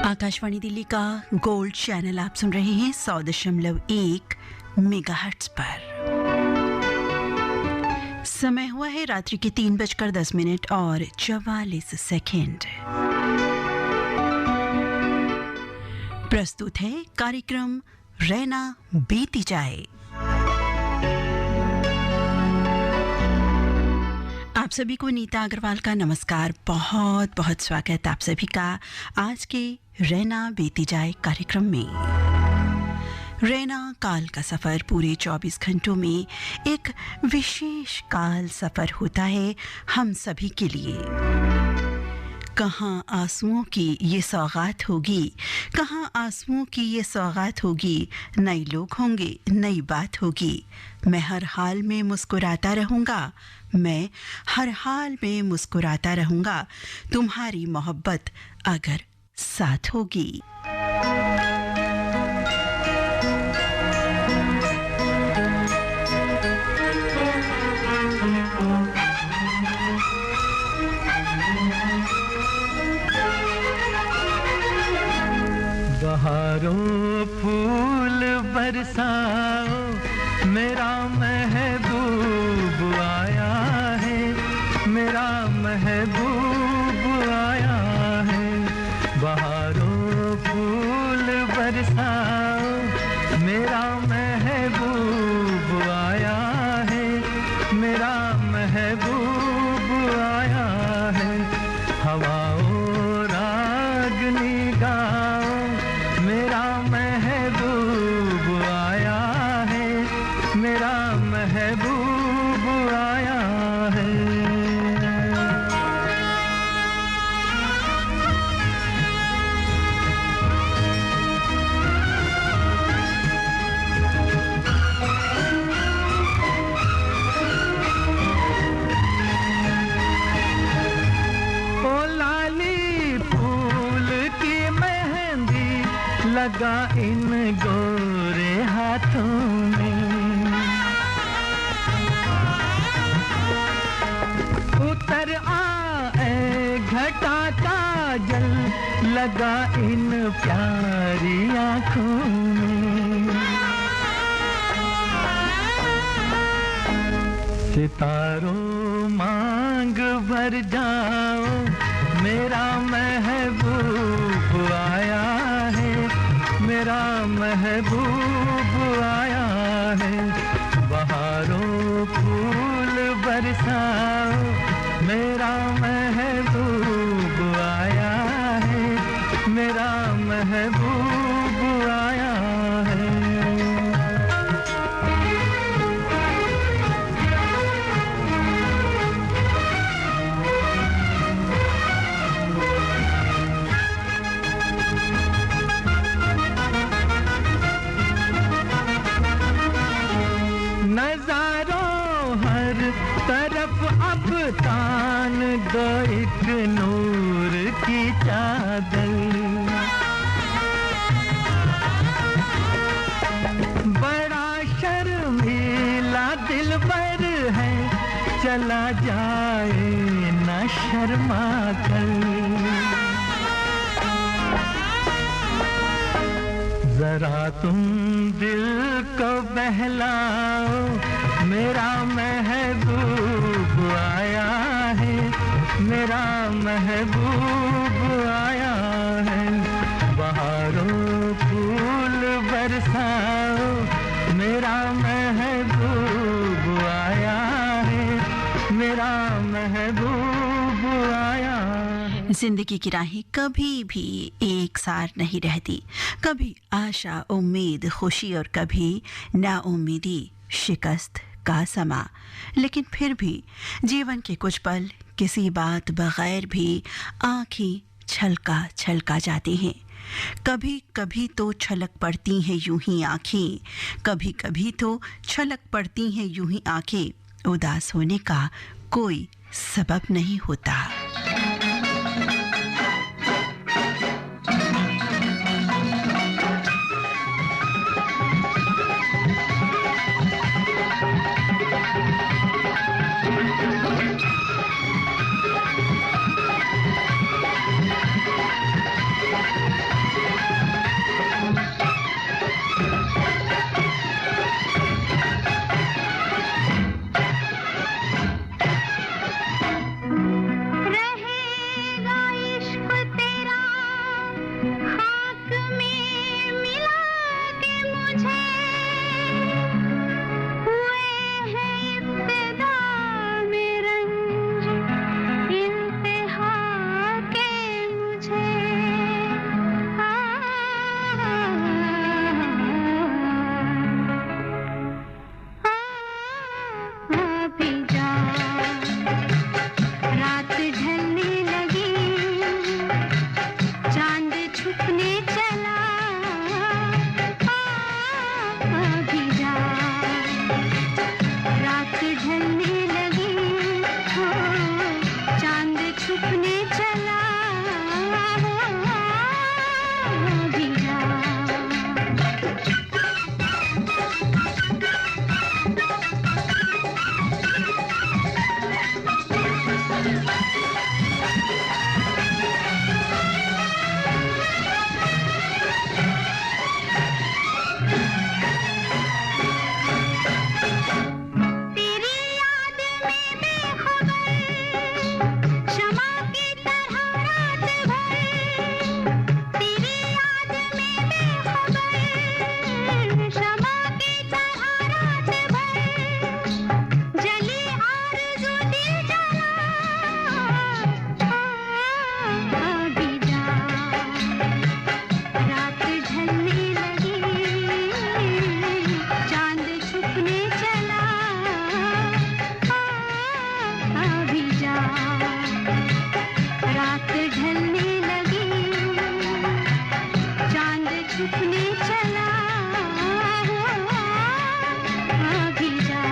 आकाशवाणी दिल्ली का gold channel आप सुन रहे हैं 100.1 मेगाहर्ट्ज पर। समय हुआ है रात्रि के 3:10 और 44 प्रस्तुत है कार्यक्रम रैना बीती जाए। आप सभी को नीता अग्रवाल का नमस्कार, बहुत बहुत स्वागत आप सभी का आज के रैना बीती जाए कार्यक्रम में। रैना काल का सफ़र पूरे 24 घंटों में एक विशेष काल सफ़र होता है हम सभी के लिए। कहाँ आंसुओं की ये सौगात होगी, कहाँ आंसुओं की ये सौगात होगी, नए लोग होंगे, नई बात होगी। मैं हर हाल में मुस्कुराता रहूँगा, मैं हर हाल में मुस्कुराता रहूँगा, तुम्हारी मोहब्बत अगर साथ होगी। बहारों फूल बरसाओ, मेरा महबूब आया है, मेरा महबूब आया है। बहारों फूल बरसाओ, मेरा महबूब आया है, मेरा महबूब आया है। हवाओं रागनी गाओ, मेरा महबूब आया है, मेरा महबूब आया है। ओ लाली फूल की मेहंदी लगा इन गोरे हाथों में, उतर आए घटा का जल लगा इन प्यारी आँखों में। सितारों मांग भर जाओ, मेरा महबूब आया है, मेरा महबूब आया है। बहारों फूल बरसाओ, मेरा महबूब आया है, मेरा महबूब आया है। नजारों हर तरफ अब तान दो एक नूर की चादर। बड़ा शर्मीला दिलबर है, चला जाए न शर्मा कर। जरा तुम दिल को बहलाओ, मेरा महबूब आया है, मेरा महबूब आया है। बहारों फूल बरसाओ, मेरा महबूब आया है, मेरा महबूब आया है। जिंदगी की राहें कभी भी एक सार नहीं रहती, कभी आशा, उम्मीद, खुशी और कभी नाउम्मीदी, शिकस्त का समा। लेकिन फिर भी जीवन के कुछ पल किसी बात बगैर भी आंखें छलका छलका जाती हैं। कभी कभी तो छलक पड़ती हैं यूं ही आंखें, कभी कभी तो छलक पड़ती हैं यूं ही आंखें। उदास होने का कोई सबब नहीं होता। छुपने चला अभी जा रात ढलने लगी हो चांद छुपने चला अभी जा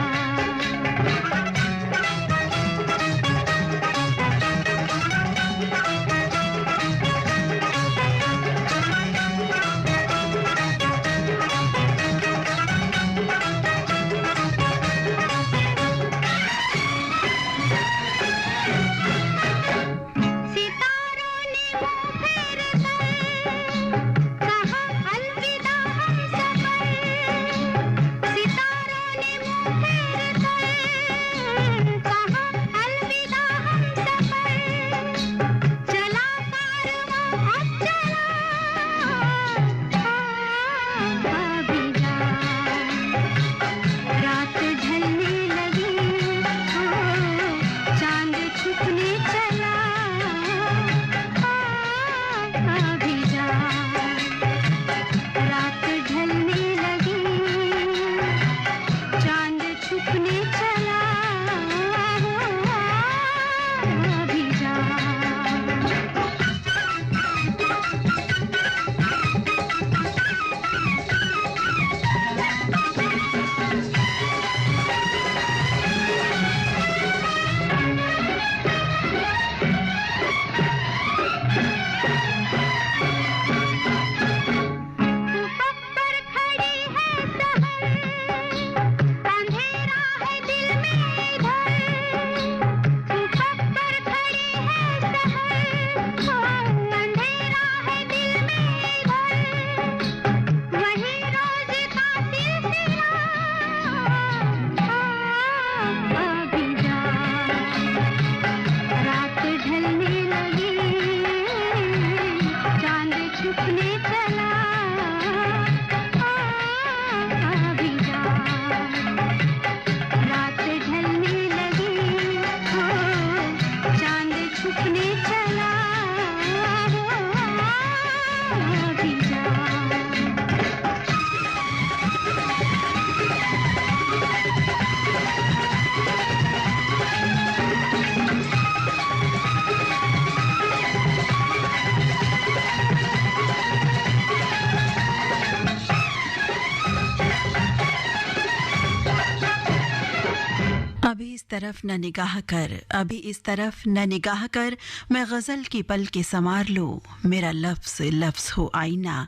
तरफ न निगाह कर, अभी इस तरफ न निगाह कर, मैं गजल की पल के संवार लूं, मेरा लफ्ज लफ्ज हो आईना,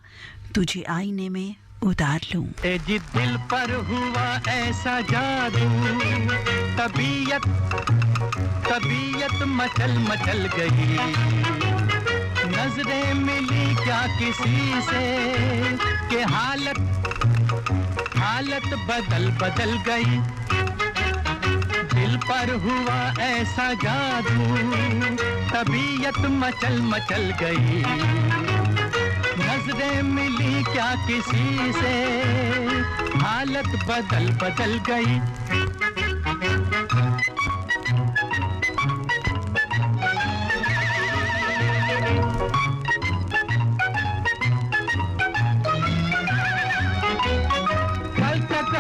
तुझे आईने में उतार लूं। ए जी दिल पर हुआ ऐसा जादू, तबीयत तबीयत मचल मचल गई, नजरें मिली क्या किसी से कि हालत बदल बदल गई। दिल पर हुआ ऐसा जादू, तबीयत मचल मचल गई, नजरें मिली क्या किसी से हालत बदल बदल गई।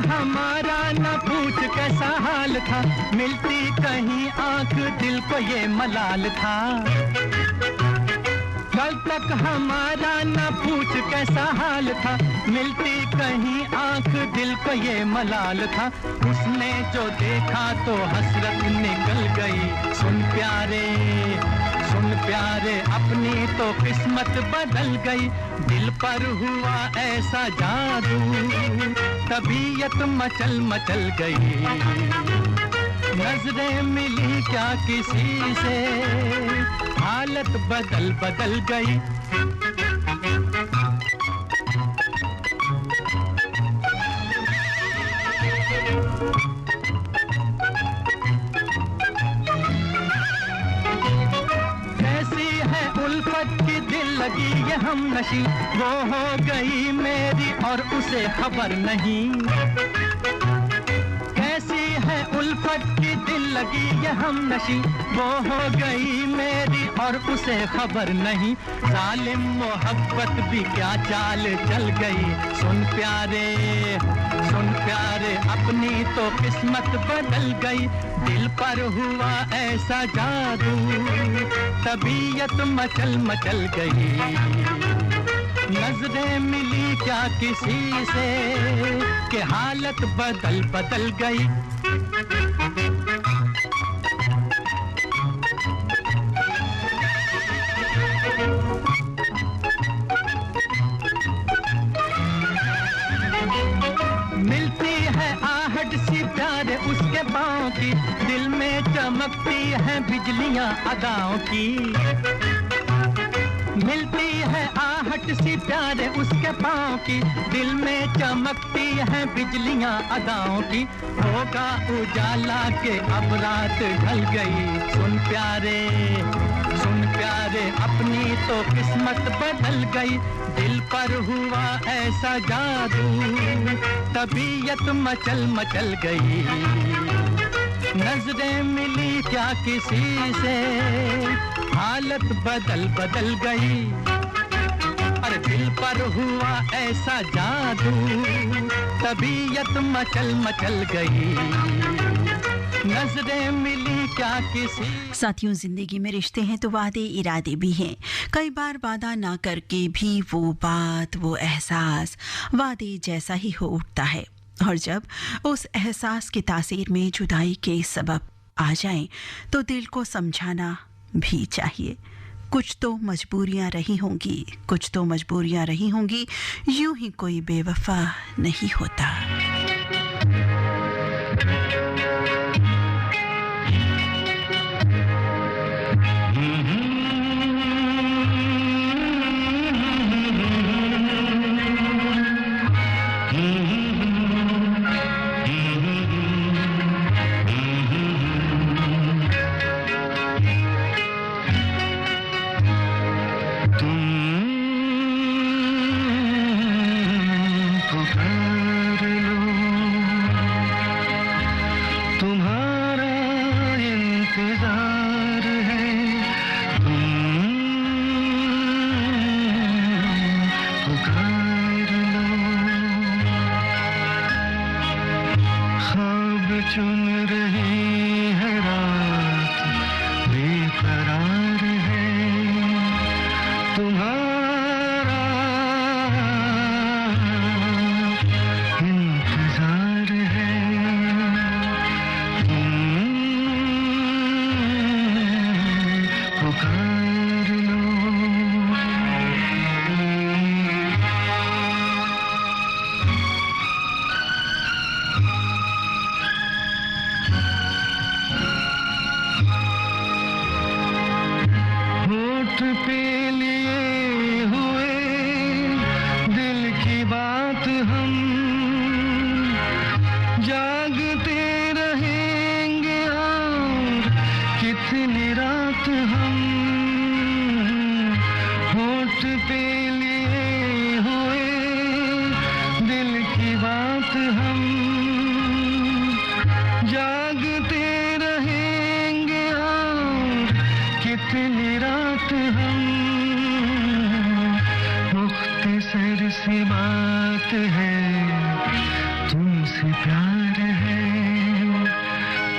हमारा न पूछ कैसा हाल था, मिलती कहीं आंख दिल को ये मलाल था। कल तक हमारा न पूछ कैसा हाल था, मिलती कहीं आंख दिल को ये मलाल था। उसने जो देखा तो हसरत निकल गई। सुन प्यारे अपनी तो किस्मत बदल गई। दिल पर हुआ ऐसा जादू, तबीयत मचल मचल गई। नजरें मिली क्या किसी से, हालत बदल बदल गई। कैसी है उल्फत की दिल लगी ये हमनशी, वो हो गई मेरी और उसे खबर नहीं। उल्फत की दिल लगी ये हमनशी, वो हो गई मेरी और उसे खबर नहीं। जालिम मोहब्बत भी क्या चाल चल गई। सुन प्यारे अपनी तो किस्मत बदल गई। दिल पर हुआ ऐसा जादू, तबीयत मचल मचल गई। नजरें मिली क्या किसी से, कि हालत बदल बदल गई। मिलती है आहट सी प्यारे उसके पाँव की, दिल में चमकती है बिजलियां अदाओं की। मिलती है आहट सी प्यारे उसके पाँव की, दिल में चमकती है बिजलियां अदाओं की। होगा उजाला के अब रात ढल गई। सुन प्यारे अपनी तो किस्मत बदल गई। दिल पर हुआ ऐसा जादू, तबीयत मचल मचल गई। नजरें मिली क्या किसी से, हालत बदल बदल गई। अरे दिल पर हुआ ऐसा जादू, तबीयत मचल मचल गई। नजरें मिली क्या किसी। साथियों, जिंदगी में रिश्ते हैं तो वादे इरादे भी हैं। कई बार वादा ना करके भी वो बात, वो एहसास वादे जैसा ही हो उठता है। और जब उस एहसास की तासीर में जुदाई के सबब आ जाएं, तो दिल को समझाना भी चाहिए। कुछ तो मजबूरियां रही होंगी, यूं ही कोई बेवफा नहीं होता।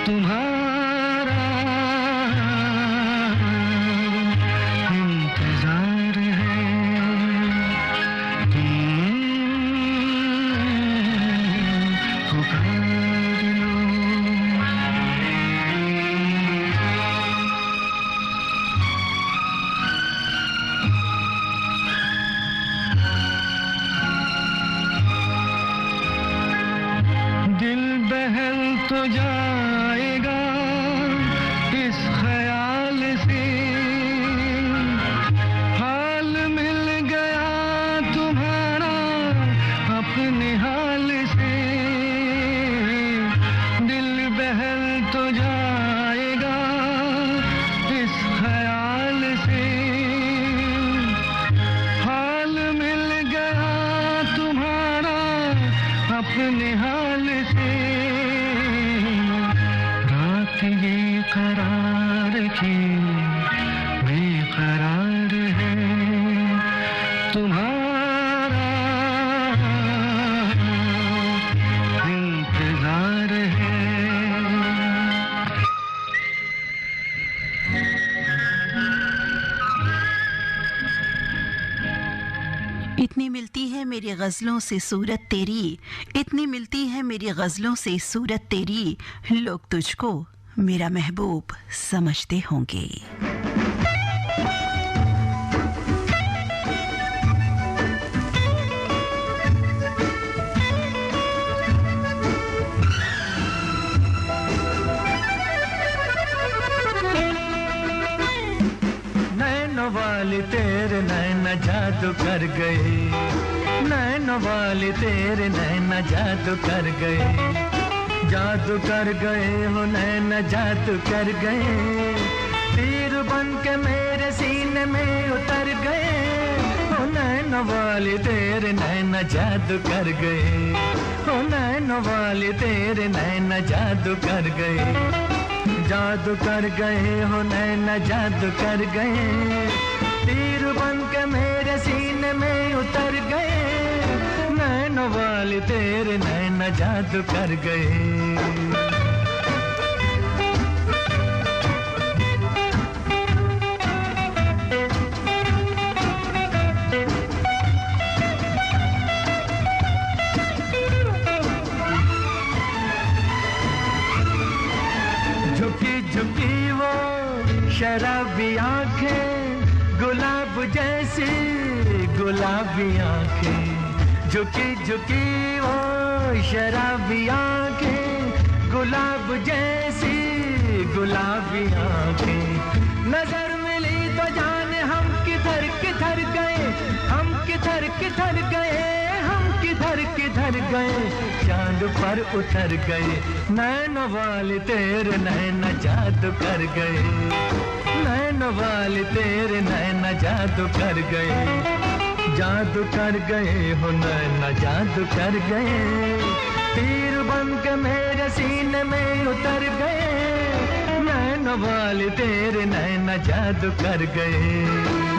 तुम्हारा इंतजार तुम्हारा इंतजार है। इतनी मिलती है मेरी गज़लों से सूरत तेरी, इतनी मिलती है मेरी गज़लों से सूरत तेरी, लोग तुझको मेरा महबूब समझते होंगे। नैनों वाली तेरे नैना जादू कर गए, नैनों वाली तेरे नैना जादू कर गए, जादू कर गए हो नैना जादू कर गए, तीर बन के मेरे सीने में उतर गए, हो नैनों वाली तेरे नैना जादू कर गए, हो नैनों वाली तेरे नैना जादू कर गए, जादू कर गए हो नैना जादू कर गए, तीर बन के मेरे सीने में उतर गए, नैनों वाली तेरे नैना जादू कर गए। शराबी आंखें गुलाब जैसी गुलाबी आंखें, झुकी झुकी वो शराबी आंखें गुलाब जैसी गुलाबी आंखें, नजर मिली तो जाने हम किधर किधर गए, हम किधर किधर गए, हम किधर किधर गए, चांद पर उतर गए, नैनों वाले तेरे नैना जादू कर गए, नैनों वाले तेरे नैना जादू कर गए, जादू कर गए हो नैना जादू कर गए, तीर बन के मेरे सीने में उतर गए, नैनों वाले तेरे नैना जादू कर गए।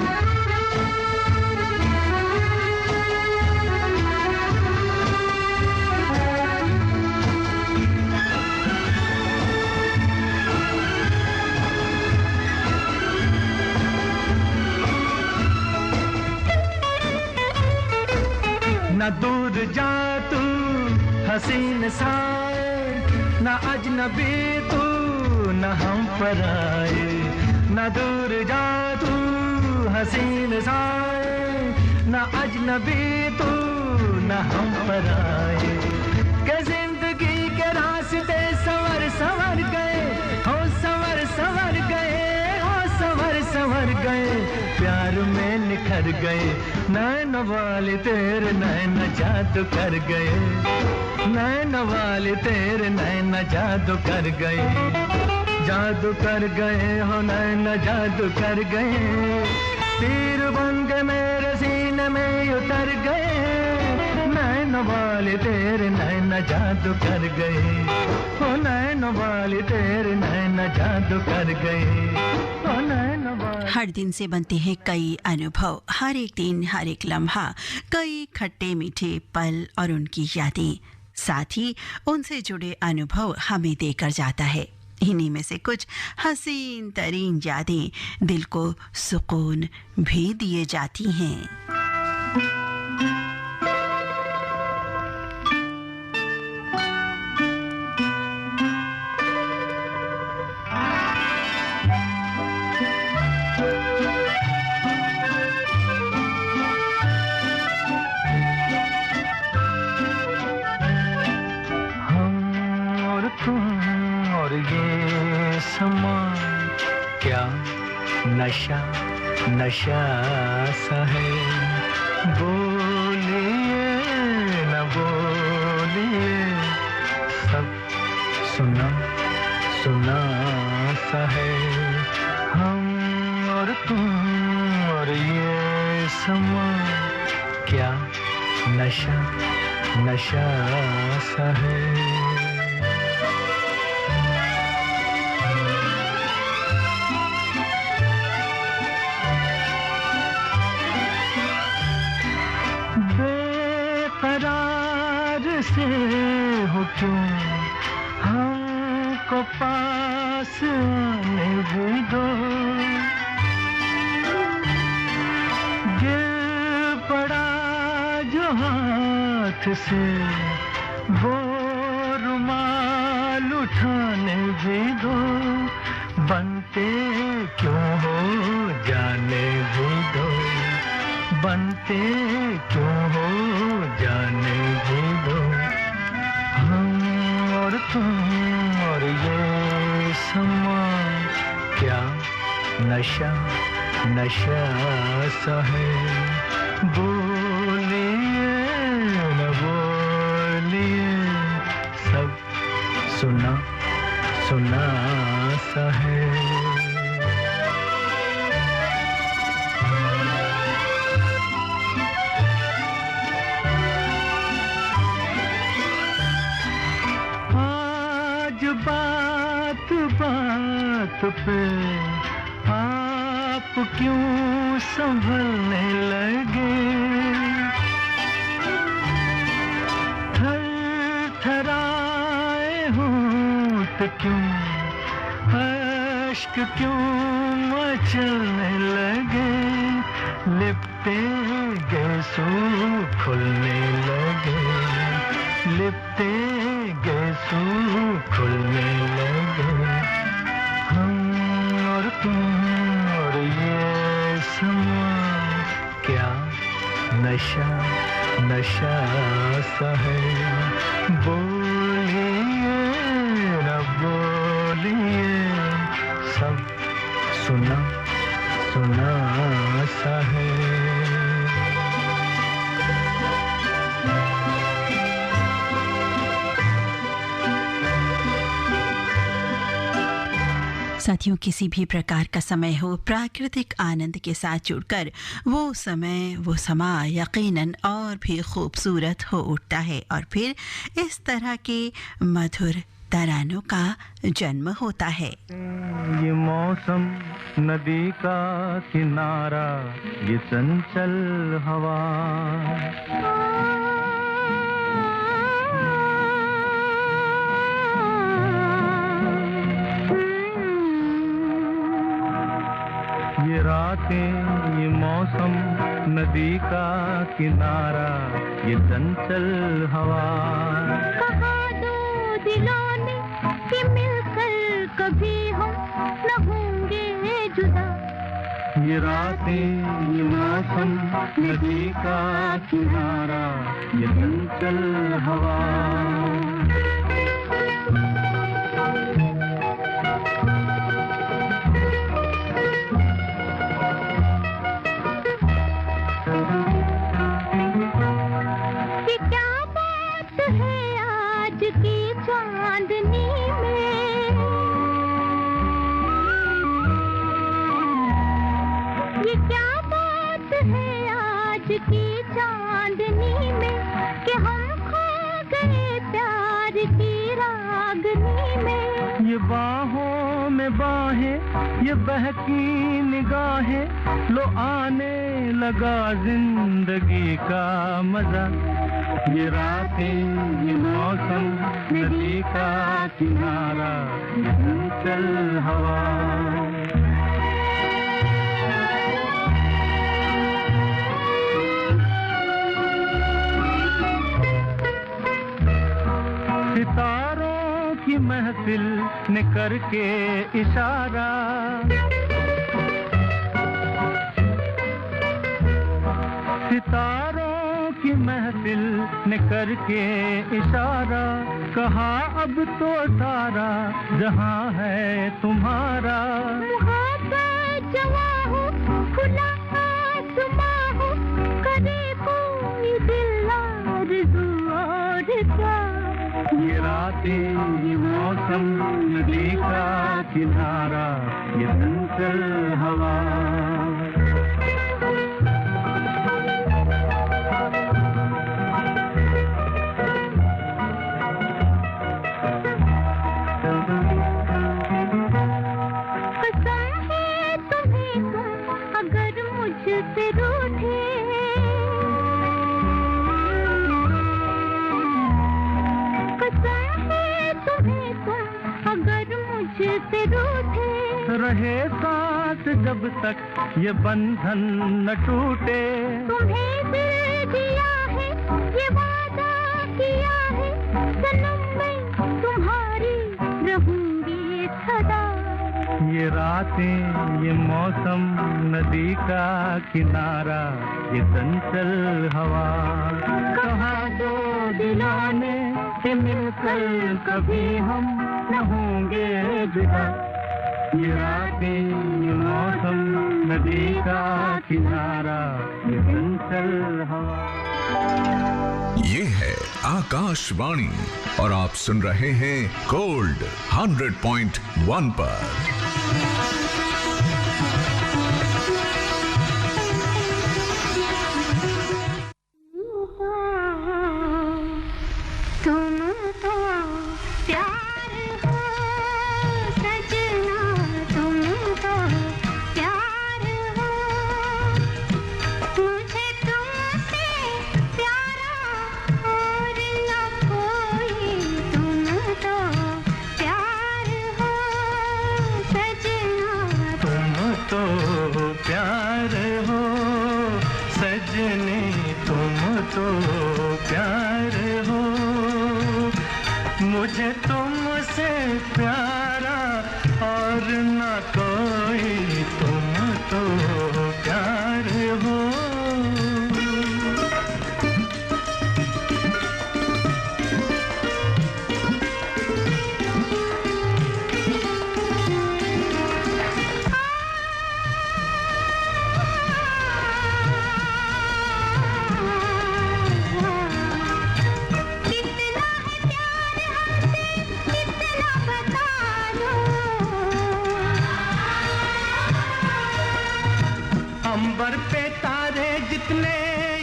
न दूर जा तू हसीन साए, न अजनबी तू न हम पर आए, न दूर जा तू हसीन साए, न अजनबी तू न हम पर आए, के जिंदगी के रास्ते संवर संवर गए, हो संवर संवर गए, हो संवर संवर गए, प्यार में निखर गए, नैनों वाले तेरे नैना जादू कर गए, नैनों वाले तेरे नैना जादू कर गए, जादू कर गए हो नैना जादू कर गए, तीर बन के मेरे सीने में उतर गए, नैनों वाले तेरे नैना जादू कर गए, हो नैनों वाले तेरे नैना जादू कर गए, हो नैनों वाले। हर दिन से बनते हैं कई अनुभव, हर एक दिन हर एक लम्हा कई खट्टे मीठे पल और उनकी यादें, साथ ही उनसे जुड़े अनुभव हमें देकर जाता है। इन्हीं में से कुछ हसीन तरीन यादें दिल को सुकून भी दिए जाती हैं। क्या नशा नशा सा है, बोलिए न बोलिए, सब सुना सुना सा है, हम और तुम और ये समा, क्या नशा नशा सा है। हाथ से वो रुमाल उठाने भी दो, बनते क्यों हो जाने भी दो, बनते क्यों हो जाने भी दो। हम और तुम और ये समा, क्या नशा नशा सा है। बोलिए न बोलिए, सब सुना सुना सा है। आज बात बात पे आप क्यों संभलने लगे, थर थराए होंठ क्यों, अश्क क्यों मचलने लगे, लिपटे गए सो खुलने लगे, लिपटे गए सो खुलने लगे। हम और तुम और ये समा, क्या नशा नशा सा है। बोलिए न बोलिए, सब सुना सुना सा है। साथियों, किसी भी प्रकार का समय हो, प्राकृतिक आनंद के साथ जुड़कर वो समय वो समा यकीनन और भी खूबसूरत हो उठता है और फिर इस तरह के मधुर तरानों का जन्म होता है। ये मौसम, नदी का किनारा, ये चंचल हवा, ये रातें, ये मौसम, नदी का किनारा, ये चंचल हवा। कहा दो दिलों ने कि मिलकर कभी हम न होंगे जुदा। ये रातें, ये मौसम, नदी का किनारा, ये चंचल हवा। की चांदनी में कि हम खो गए प्यार की रागनी में। ये बाहों में बाहें, ये बहकी निगाहें, लो आने लगा जिंदगी का मजा। ये रातें, ये मौसम, नदी का किनारा, ये चंचल हवा। सितारों की महफिल ने करके इशारा, सितारों की महफिल ने करके इशारा, कहा अब तो सारा जहां है तुम्हारा। मुहाब्बत जवां हो, खुला आसमां हो, करे कोई दिल आरज़ू और क्या। ये रातें, ये मौसम, नदी का किनारा, ये चंचल हवा। कसम है तुम्हें तुम अगर मुझसे रूठे, मुझसे रूठे, रहे साथ जब तक ये बंधन न टूटे। तुम्हें दिल दिया है बातें, ये मौसम, नदी का किनारा, ये चंचल हवा, कहाँ दो दिलों ने कि मिलकर कभी हम न होंगे जुदा। ये रातें, ये मौसम, नदी का किनारा, ये चंचल हवा। ये है आकाशवाणी और आप सुन रहे हैं गोल्ड 100.1 पर। मुझे तुमसे प्यारा और न कोई, तुम तो प्यार हो। अंबर पे तारे जितने,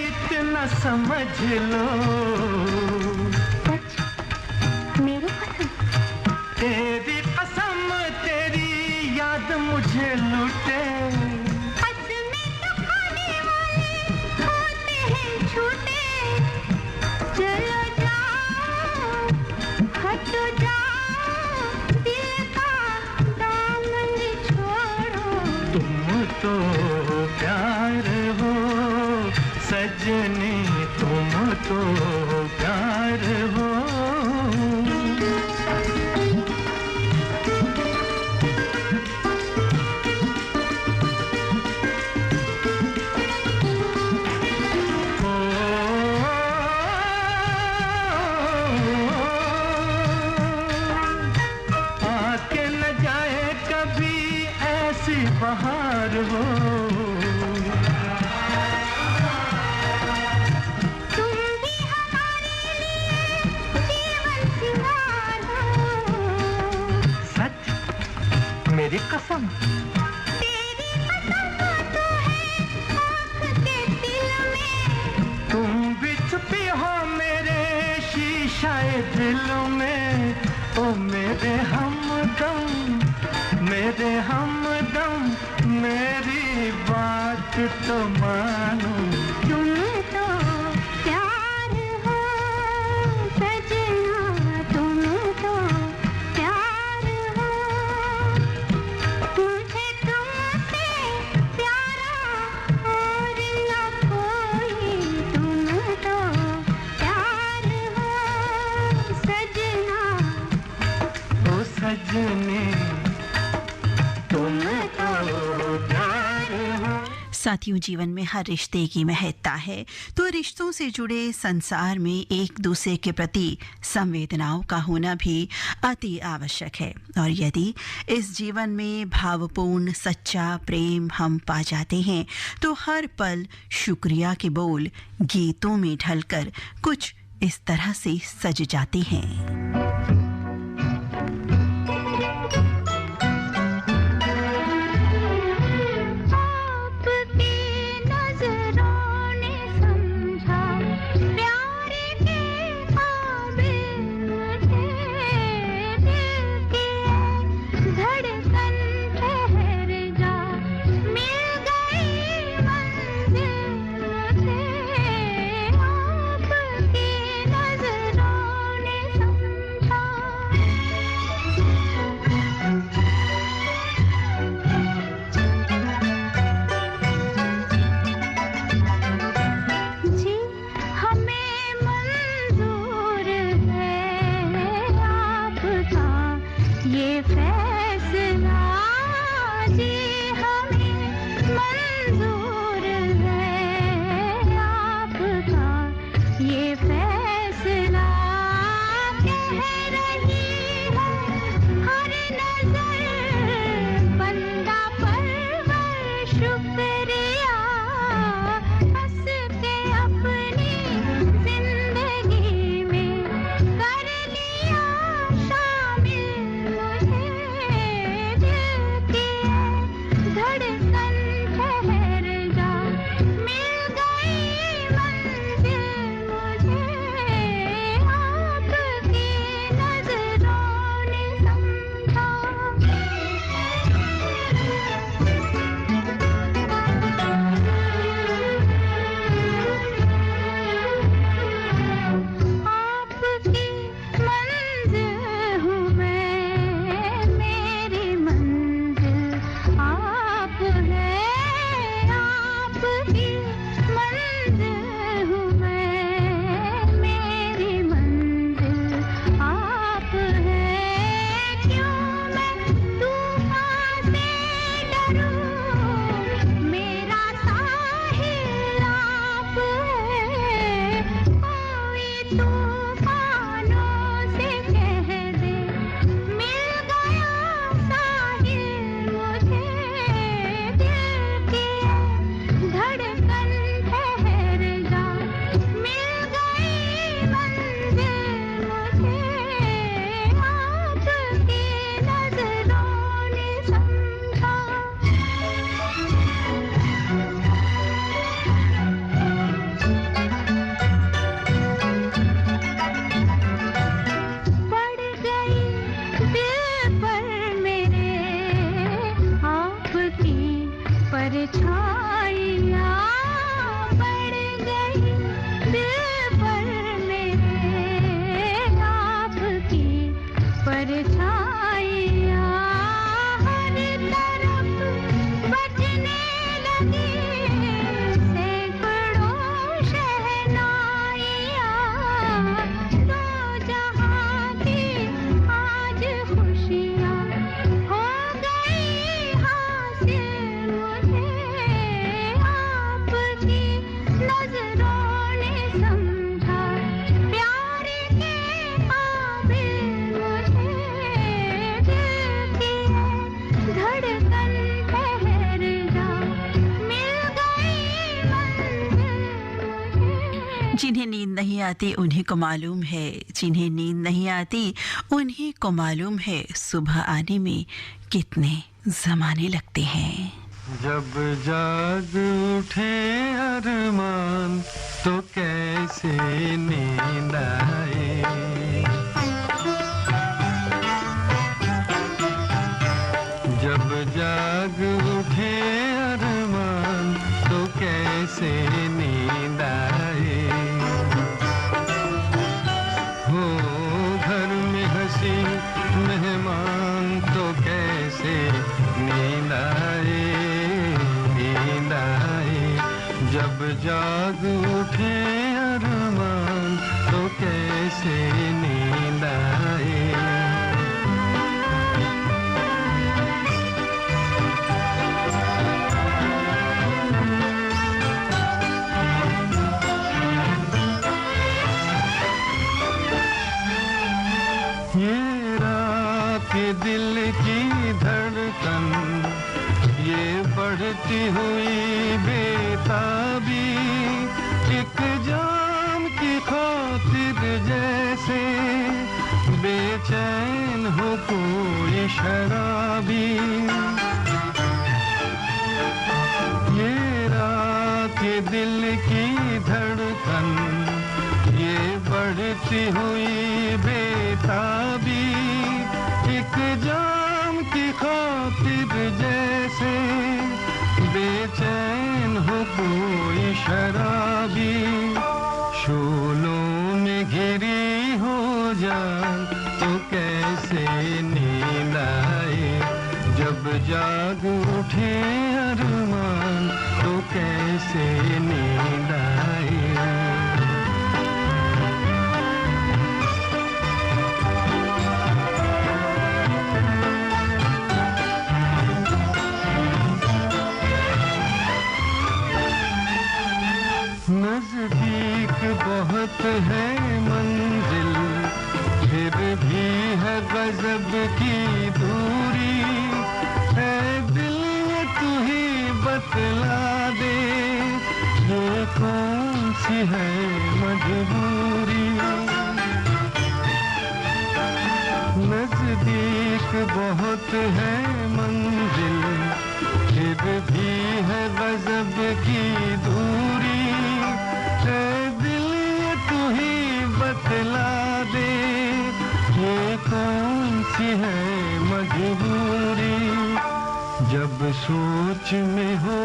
इतना समझ लो। सच मेरी कसम, तेरी कसम, तेरी याद मुझे लूटे। कसमें तो खाने वाले होते हैं झूठे। चलो जाओ, हटो जाओ, दिल का दामन छोड़ो। तुम तो प्यार हो सजनी, तुम तो प्यार हो। आके न जाए कभी ऐसी बहार हो। मेरी कसम, तेरी कसम तो है आँख के दिल में। तुम भी छुपी हो मेरे शीशाए दिल में। ओ मेरे हमदम, मेरे हमदम, मेरी बात तो मानो। तुम तो प्यार हो सजना, तुम तो प्यार हो। मुझे तुमसे प्यारा और न कोई, तुम तो प्यार हो सजना। ओ सजनी, तुम तो प्यार हो। साथियों, जीवन में हर रिश्ते की महत्ता है, तो रिश्तों से जुड़े संसार में एक दूसरे के प्रति संवेदनाओं का होना भी अति आवश्यक है। और यदि इस जीवन में भावपूर्ण सच्चा प्रेम हम पा जाते हैं, तो हर पल शुक्रिया के बोल गीतों में ढलकर कुछ इस तरह से सज जाते हैं। पड़ गई दिल पर मेरे आपकी परछाइयाँ हर तरफ बजने लगी सैकड़ों शहनाइयाँ दो जहाँ की आज खुशियाँ हो गई हासिल मुझे आपकी नजरों ने समझा प्यार के काबिल मुझे दिल की धड़कन ठहर जा मिल गई मंजिल मुझे। जिन्हें नींद नहीं आती उन्हीं को मालूम है, जिन्हें नींद नहीं आती उन्हीं को मालूम है सुबह आने में कितने जमाने लगते हैं। जब जाग उठे अरमान तो कैसे नींद आए। जब जाग उठे अरमान तो कैसे नींद आए। हो घर में हंसी मेहमान तो कैसे नींद आए। नींद आए जब जाग उठे अरमान तो कैसे नींद आए। ये रात के दिल की धड़कन ये बढ़ती हुई बेताबी एक जाम की खातिर जैसे बेचैन हो कोई शराबी। ये रात के दिल की धड़कन ये बढ़ती हुई बेताबी एक जाम की खातिर जैसे बेचैन हो कोई शराबी। शोलों में घिरी हो जाए तो कैसे नींद आए। जब जाग उठे अरमान तो कैसे नींद आए। नजदीक बहुत है मंजिल फिर भी है गजब की दूरी। है दिल तू ही बतला दे ये कौन सी है मजबूरी। नजदीक बहुत है मंजिल फिर भी है गजब की दूरी। है दिल तू ही बतला दे ये कौन सी है मजबूरी। जब सोच में हो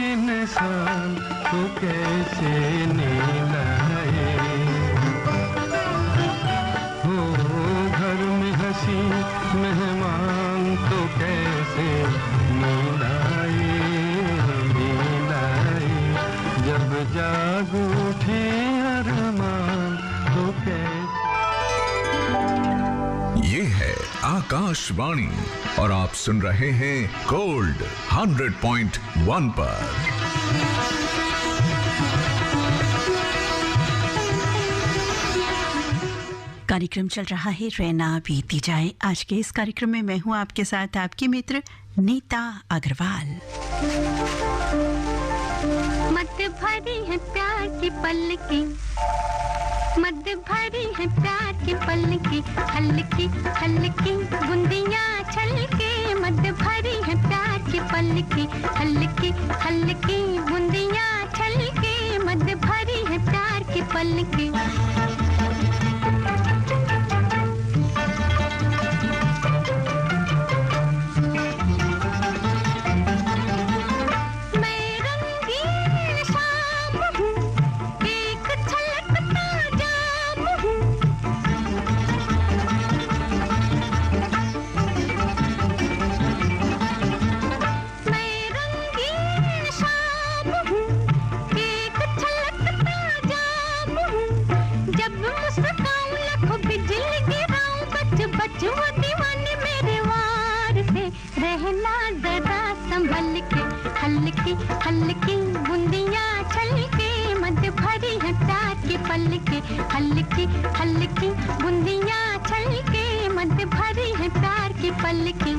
इंसान तो कैसे नींद आए। हो घर में हंसी मेहमान तो कैसे नींद आए। नींद आए जब जाग उठे अरमान तो कैसे। ये है आकाशवाणी और आप सुन रहे हैं गोल्ड 100.1 पर। कार्यक्रम चल रहा है रहना बीती जाए। आज के इस कार्यक्रम में मैं हूं आपके साथ आपकी मित्र नीता अग्रवाल। मत भरी है प्यार की पलकी मत भरी है प्यार की पलकी हल्की हल्की बूंदियां छलके। मत भरी है प्यार की पलकी हल्की हल्की बूंदियां छलके। मत भरी है प्यार की पलकी। मैं रंगीन शाम हल्की हल्की बूंदियां छलके मद भरी है प्यार की पलकी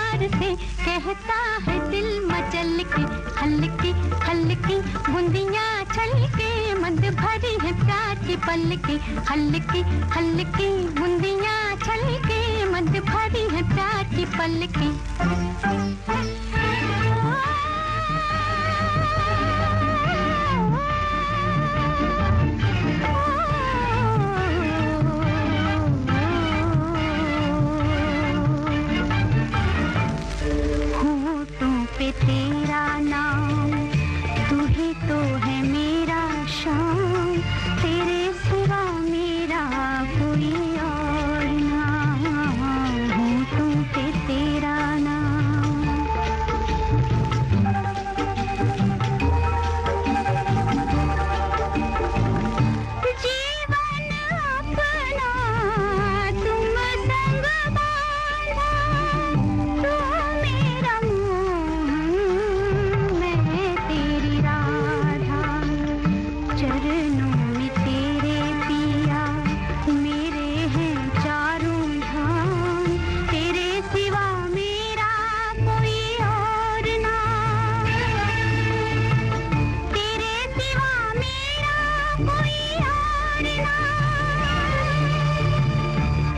कहता है दिल मचल के हल्की हल्की बूंदियां छलके मद भरी है प्यार की पलकी हल्की हल्की बूंदियां छलके मद भरी है प्यार की पलकी तेरा नाम तू ही तो है मेरा शाम तेरे सिवा मेरा कोई और ना हूँ तू पे तेरा नाम जीवन अपना तुम संग बांधा तू मेरा चरणों में तेरे पिया मेरे हैं चारों धाम तेरे सिवा मेरा कोई और ना तेरे सिवा मेरा कोई और ना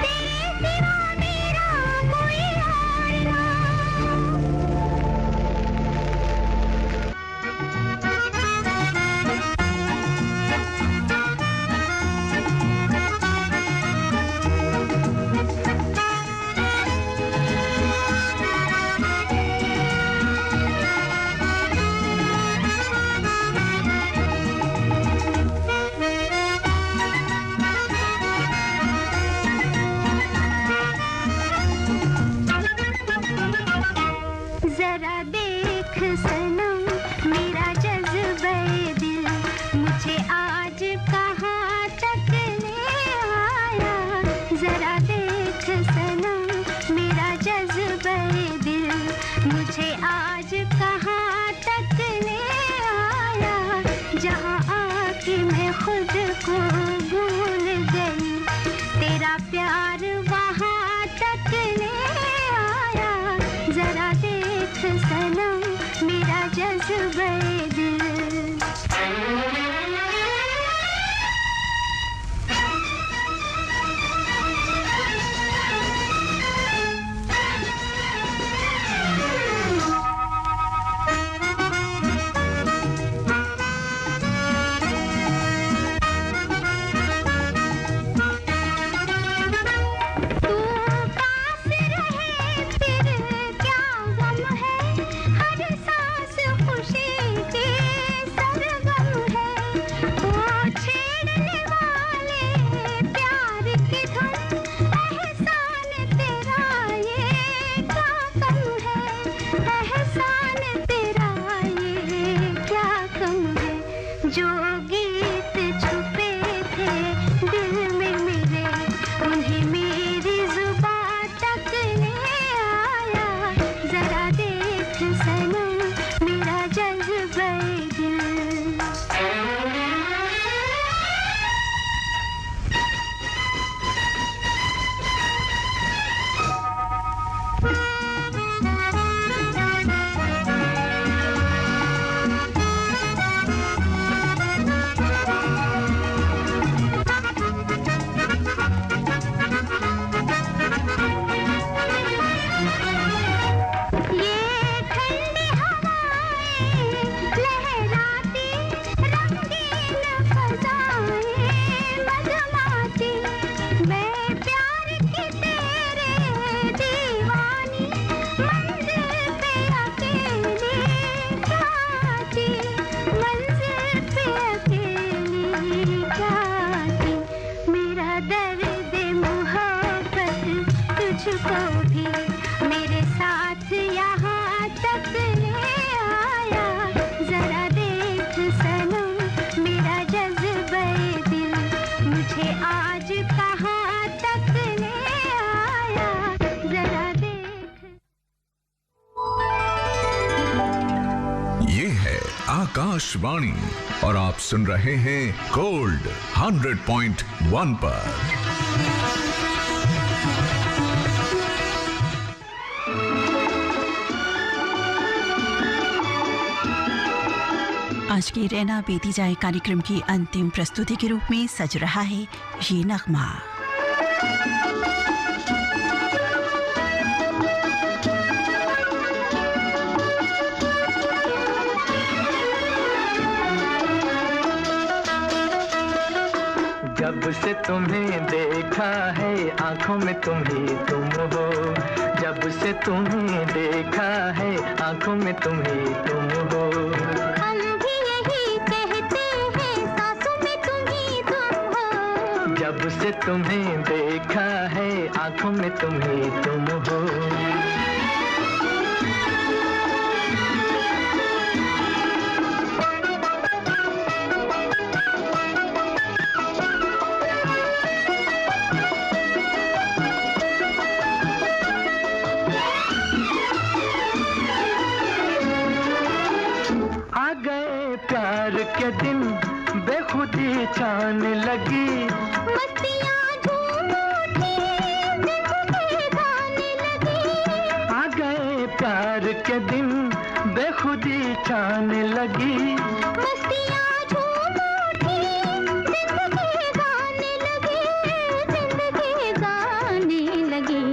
तेरे सिवा मेरा कोई और ना जरा देख सनम मेरा जज्बे दिल मुझे आज कहाँ तक ले आया जरा देख सनम मेरा जज्बे दिल मुझे आज कहाँ तक ले आया जहाँ आके मैं खुद को भूल गई तेरा प्यार वहाँ तक ले आया जरा देख सनम मेरा जज्बे दिल जो गीत छुपे थे दिल में मेरे उन्हें मेरी जुबान तक ले आया जरा देख सनम मेरा जज्बे दिल आकाशवाणी और आप सुन रहे हैं गोल्ड 100.1 पर। आज की रैना बीती जाए कार्यक्रम की अंतिम प्रस्तुति के रूप में सज रहा है ये नगमा। जब से तुम्हें देखा है आंखों में तुम ही तुम हो, जब से तुम्हें देखा है आंखों में तुम ही तुम हो। हम भी यही कहते हैं सांसों में तुम ही तुम हो, जब से तुम्हें देखा है आंखों में तुम ही तुम हो। प्यार के दिन बेखुदी छाने लगी, मस्तियाँ झूम उठी जिंदगी गाने लगी। आ गए प्यार के दिन बेखुदी छाने लगी, मस्तियाँ झूम उठी जिंदगी गाने लगी, जिंदगी गाने लगी।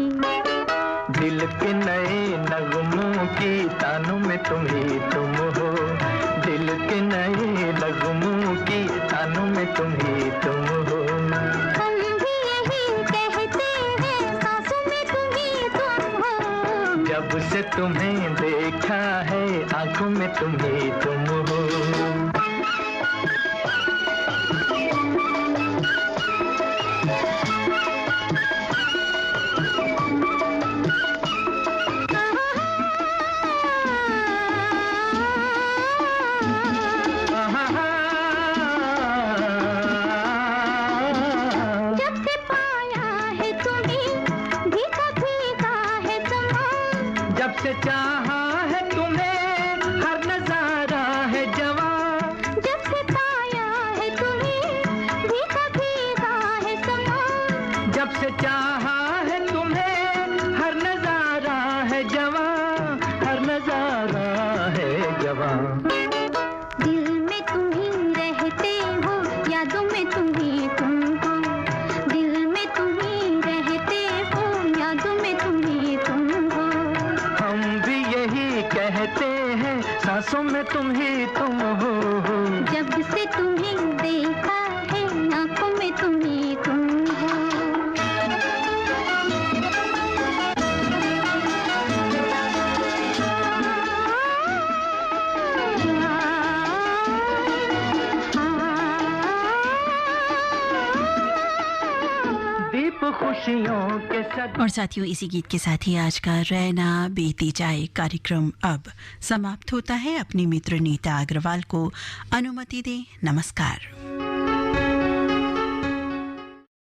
दिल के नए नगमों की तानों में तुम ही तुम हो, दिल के नए नगमों की तानों में तुम ही तुम हो। हम भी यही कहते हैं सांसों में तुम ही तुम हो, जब से तुम्हें देखा है आंखों में तुम ही तुम हो। चाहा है तुम्हें हर नजारा है जवां, जब से पाया है तुम्हें भीगा भीगा है समा, जब से चाहा है तुम्हें हर नजारा है जवां, हर नजारा है जवां। दिल में तुम ही रहते हो, यादों में तुम ही तुम हो, दिल में तुम ही रहते हो, यादों में तुम ही तुम हो। हम भी यही कहते हैं सांसों में तुम ही तुम हो, जब से तुम्हें देखा है आंखों में तुम ही तुम हो। दीप खुशियों के साथ। और साथियों, इसी गीत के साथ ही आज का रैना बीती जाए कार्यक्रम अब समाप्त होता है। अपनी मित्र नीता अग्रवाल को अनुमति दें। नमस्कार।